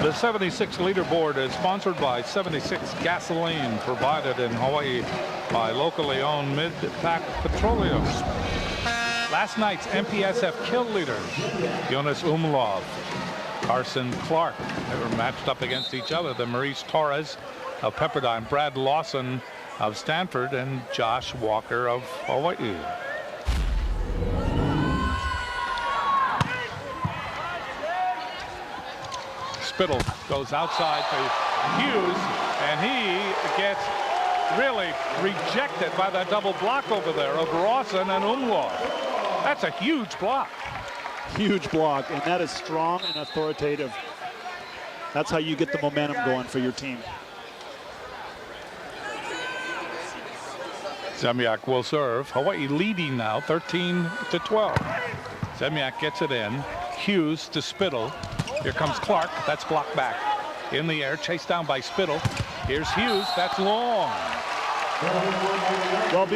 The 76 leaderboard is sponsored by 76 Gasoline, provided in Hawaii by locally owned Mid-Pac Petroleum. Last night's MPSF kill leaders, Jonas Umlauf, Carson Clark, they were matched up against each other. The Maurice Torres of Pepperdine, Brad Lawson of Stanford, and Josh Walker of Hawaii. Spittle goes outside to Hughes, and he gets really rejected by that double block over there of Rawson and Umlauf. That's a huge block. Huge block, and that is strong and authoritative. That's how you get the momentum going for your team. Zemiak will serve. Hawaii leading now 13-12. Zemiak gets it in. Hughes to Spittle. Here comes Clark. That's blocked back. In the air, chased down by Spittle. Here's Hughes. That's long. Well,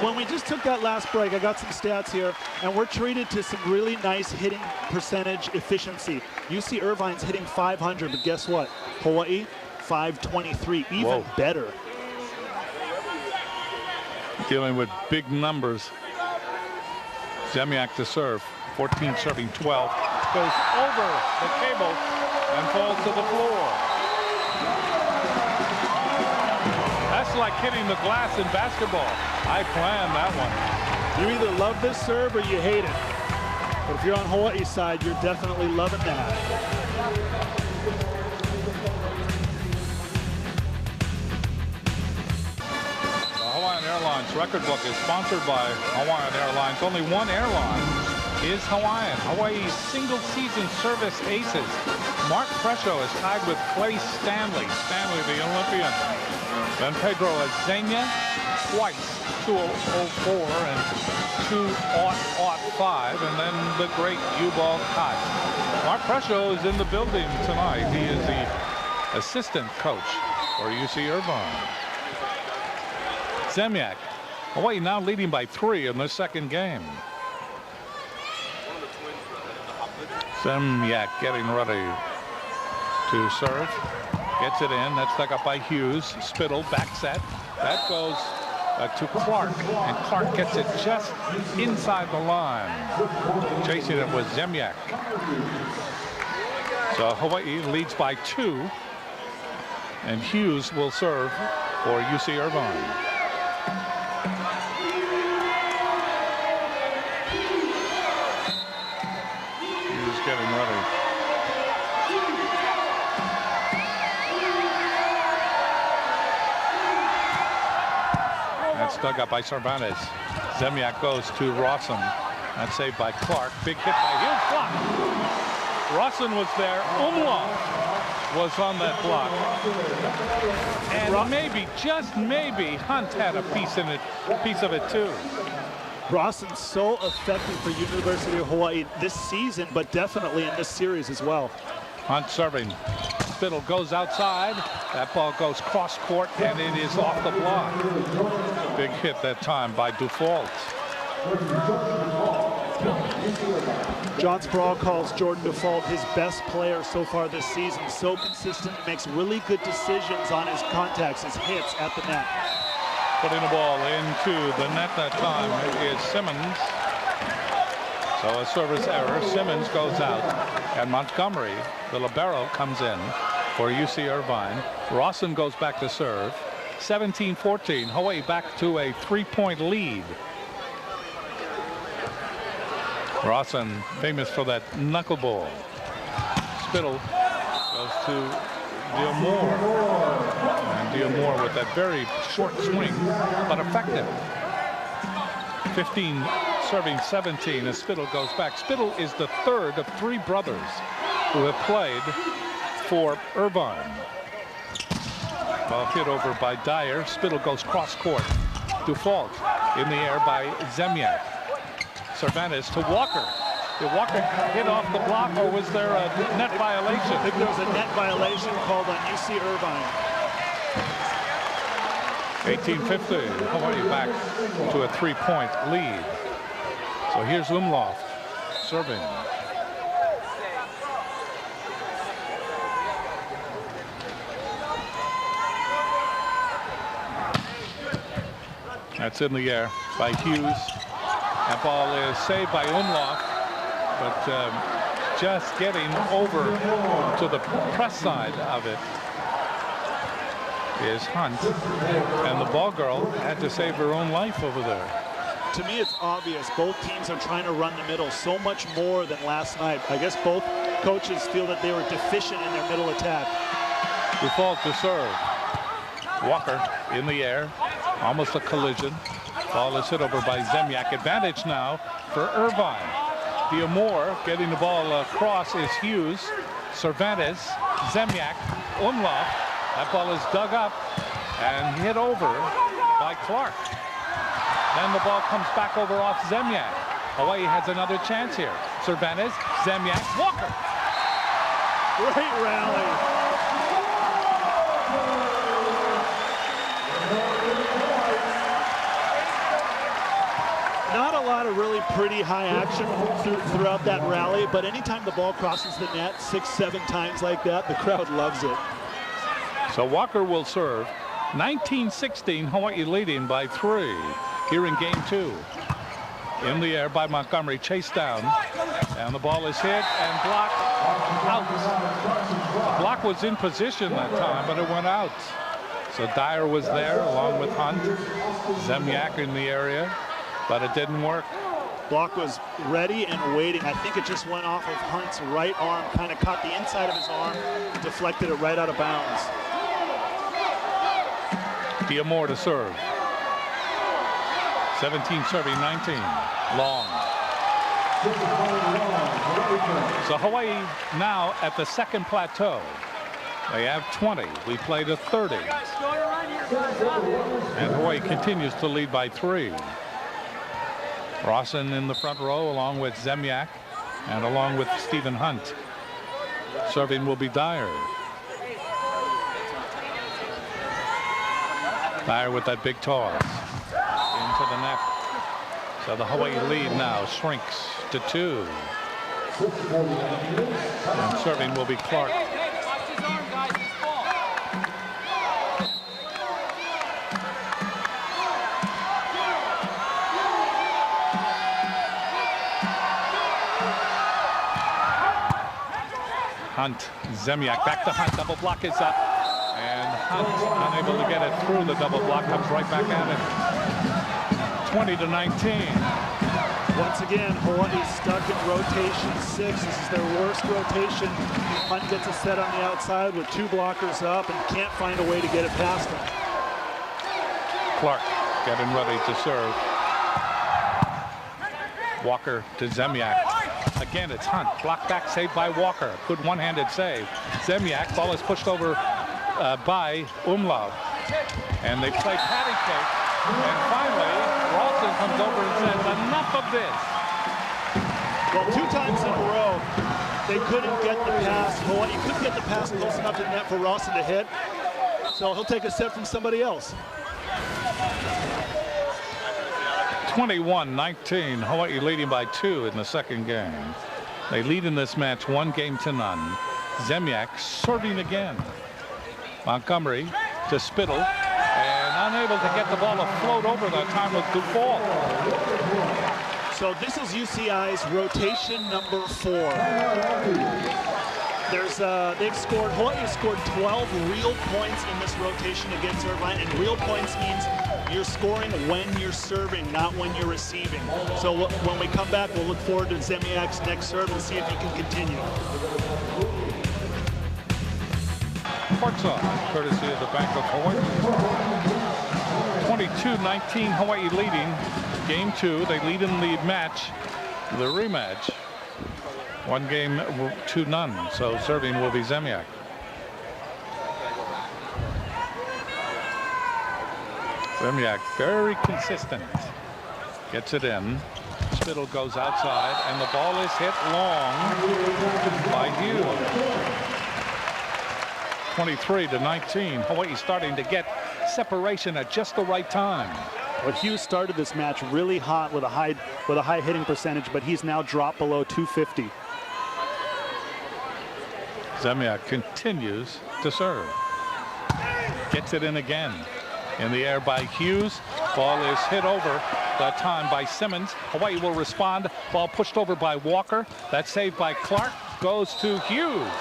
when we just took that last break, I got some stats here, and we're treated to some really nice hitting percentage efficiency. UC Irvine's hitting 500, but guess what? Hawaii, 523, even better. Dealing with big numbers. Zemiak to serve. 14 serving 12. Goes over the cable and falls to the floor. That's like hitting the glass in basketball. I planned that one. You either love this serve or you hate it. But if you're on Hawaii's side, you're definitely loving that. The Hawaiian Airlines record book is sponsored by Hawaiian Airlines. Only one airline is Hawaiian. Hawaii's single-season service aces. Mark Fresho is tied with Clay Stanley. Stanley, the Olympian. Then Pedro Azenia twice, 2004 and 2005. And then the great U-Ball Koch. Mark Fresho is in the building tonight. He is the assistant coach for UC Irvine. Zemiak. Hawaii now leading by 3 in the second game. Zemiak getting ready to serve. Gets it in. That's dug up by Hughes. Spittle, back set. That goes to Clark. And Clark gets it just inside the line. Chasing it was Zemiak. So Hawaii leads by 2. And Hughes will serve for UC Irvine. Getting ready. That's dug up by Cervantes. Zemiak goes to Rawson. That's saved by Clark. Big hit by Hughes. Block. Rawson was there. Umlauf was on that block. And maybe, just maybe, Hunt had a piece of it too. Rawson's so effective for University of Hawaii this season, but definitely in this series as well. Hunt serving. Spittle goes outside. That ball goes cross court, and it is off the block. Big hit that time by Dufault. John Sproul calls Jordan Dufault his best player so far this season. So consistent, makes really good decisions on his contacts, his hits at the net. Putting the ball into the net that time is Simmons. So a service error. Simmons goes out. And Montgomery, the libero, comes in for UC Irvine. Rawson goes back to serve. 17-14. Hawaii back to a 3-point lead. Rawson, famous for that knuckleball. Spittle goes to Diamore. Diamore with that very short swing, but effective. 15 serving 17 as Spittle goes back. Spittle is the third of 3 brothers who have played for Irvine. Ball hit over by Dyer. Spittle goes cross court. Dufault in the air by Zemiak. Cervantes to Walker. Did Walker hit off the block, or was there a net violation? I think there was a net violation called on UC Irvine. 18-50, Hawaii back to a 3-point lead. So here's Umlauf serving. That's in the air by Hughes. That ball is saved by Umlauf, but just getting over to the press side of it is Hunt, and the ball girl had to save her own life over there. To me, it's obvious both teams are trying to run the middle so much more than last night. I guess both coaches feel that they were deficient in their middle attack. Default to serve. Walker in the air, almost a collision. Ball is hit over by Zemyak. Advantage now for Irvine. Diamore getting the ball across is Hughes. Cervantes, Zemyak, Umlauf. That ball is dug up and hit over by Clark. Then the ball comes back over off Zemyak. Hawaii has another chance here. Cervantes, Zemyak, Walker. Great rally. Not a lot of really pretty high action throughout that rally, but anytime the ball crosses the net 6-7 times like that, the crowd loves it. So Walker will serve. 19-16, Hawaii leading by 3 here in game 2. In the air by Montgomery, chased down, and the ball is hit and blocked out. The block was in position that time, but it went out. So Dyer was there along with Hunt. Zemyak in the area, but it didn't work. Block was ready and waiting. I think it just went off of Hunt's right arm, kind of caught the inside of his arm, deflected it right out of bounds. Diamore to serve. 17 serving, 19. Long. So Hawaii now at the second plateau. They have 20. We played a 30. And Hawaii continues to lead by 3. Rawson in the front row along with Zemyak and along with Stephen Hunt. Serving will be Dyer. Dyer with that big toss into the net. So the Hawaii lead now shrinks to 2. And serving will be Clark. Hunt, Zemyak, back to Hunt, double block is up. And Hunt, unable to get it through the double block, comes right back at it. 20-19. Once again, Hawaii stuck in rotation 6. This is their worst rotation. Hunt gets a set on the outside with 2 blockers up and can't find a way to get it past him. Clark getting ready to serve. Walker to Zemyak. Again, it's Hunt. Block back, saved by Walker. Good one-handed save. Zemyak, ball is pushed over by Umlauf. And they play patty cake. And finally, Rawson comes over and says, enough of this. Well, 2 times in a row, they couldn't get the pass. Hawaii couldn't get the pass close enough to the net for Rawson to hit. So he'll take a set from somebody else. 21-19, Hawaii leading by 2 in the second game. They lead in this match 1-0. Zemyak serving again. Montgomery to Spittle, and unable to get the ball to float over that time with Dufall. So this is UCI's rotation number 4. Hawaii has scored 12 real points in this rotation against Irvine, and real points means you're scoring when you're serving, not when you're receiving. So when we come back, we'll look forward to Zemyak's next serve and see if he can continue. Courts off, courtesy of the Bank of Hawaii. 22-19, Hawaii leading. Game 2, they lead in the match, the rematch. 1-2, so serving will be Zemyak. Zemyak very consistent. Gets it in. Spittle goes outside, and the ball is hit long by Hughes. 23-19. Hawaii starting to get separation at just the right time. Well, Hughes started this match really hot with a high hitting percentage, but he's now dropped below 250. Zemyak continues to serve. Gets it in again. In the air by Hughes. Ball is hit over that time by Simmons. Hawaii will respond. Ball pushed over by Walker. That saved by Clark goes to Hughes.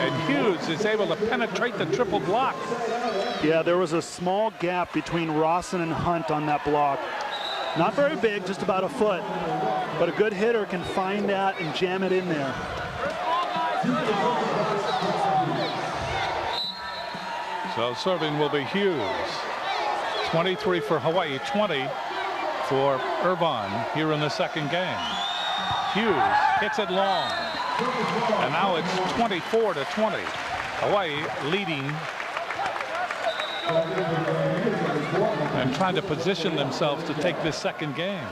And Hughes is able to penetrate the triple block. Yeah, there was a small gap between Rawson and Hunt on that block. Not very big, just about a foot. But a good hitter can find that and jam it in there. So serving will be Hughes. 23 for Hawaii, 20 for Irvine here in the second game. Hughes hits it long. And now it's 24-20. Hawaii leading and trying to position themselves to take this second game.